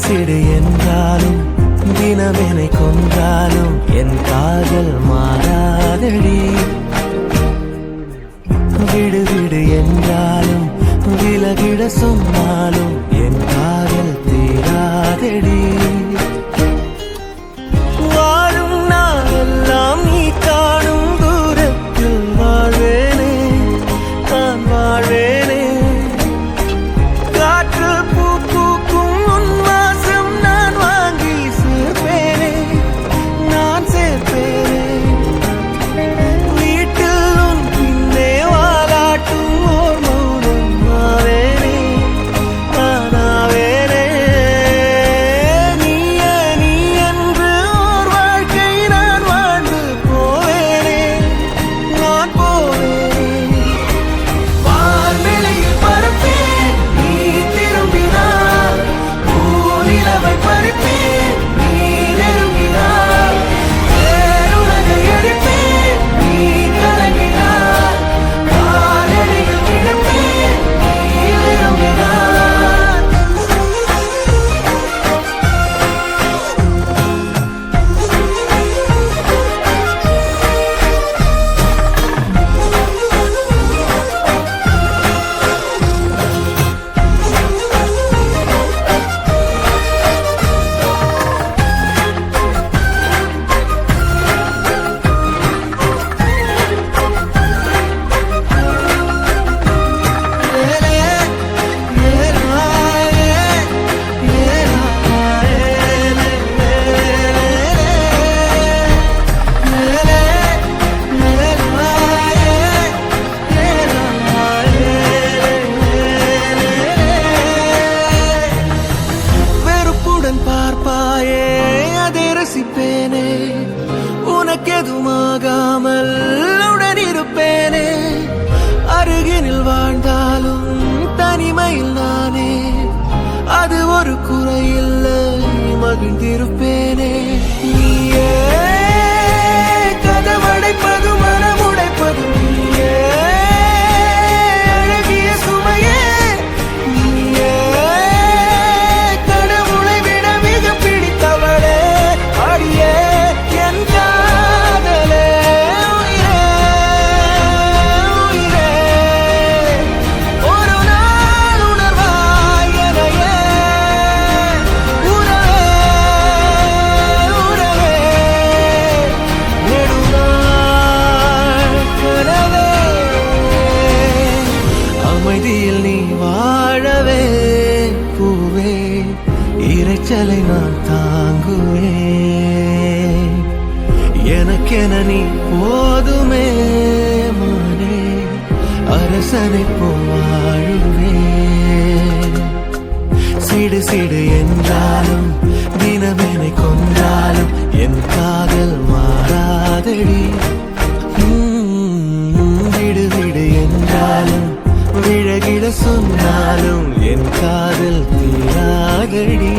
சிடு என்றாலும் தினமெனை கொன்றாலும் என் காதல் மாறாதடி. விடு விடு என்றாலும் விலகிட சொன்னாலும் என் காதல் தீராதடி. வாழும் நாளெல்லாம் நீ காணும் தூரத்தில் வாழ்வேனே, நான் வாழ்வேனே. காற்றில் பூ பூக்கும் உன் வாசம் நான் வாங்கி சேர்ப்பேனே, நான் சேர்ப்பேனே. வீட்டில் உன் பின்னே வாலாட்டும் ஓர் மௌனம் ஆவேனே, நானாவேனே. நீயே நீ என்று ஓர் வாழ்க்கை நான் வாழ்ந்து போவேனே, நான் போவேனே. வான்வெளியில் பறப்பேன் நீ திரும்பினார், பூநிலவை பறிப்பேன் நீ நெருங்கினார். வேறுலகை அடிப்பேன் நீ கலங்கினார், காலடியில் கிடப்பேன் நீ விரும்பினார். வெறுப்புடன் பார்ப்பாயே அதை ரசிப்பேனே, உனக்கெதுமாகாமல் உடன் இருப்பேனே. அருகினில் வாழ்ந்தாலும் தனிமையில் நானே, அது ஒரு குறையில்லை மகிழ்ந்திருப்பேனே. நீயே கதவடைப்பது மனமுடைப்பது நீயே, அழகிய சுமையே நீயே. கடவுளை விட மிக பிடித்தவளே, அடியே என் காதலே. உயிரே உயிரே, ஒரு நாள் உணர்வாய் எனையே. உறவே உறவே, நெடுநாள் கனவே. அமைதியில் நீ வாழவே பூவே, இரைச்சலை நான் தாங்குவேன். எனக்கென நீ போதுமே மானே, அரசனை போல் வாழுவேன். சிடு சிடு என்றாலும் தினமெனை கொன்றாலும் என் காதல் மாறாதடி. விடு விடு என்றாலும் விழகிட சொன்னாலும் என் காதல் தீராதடி.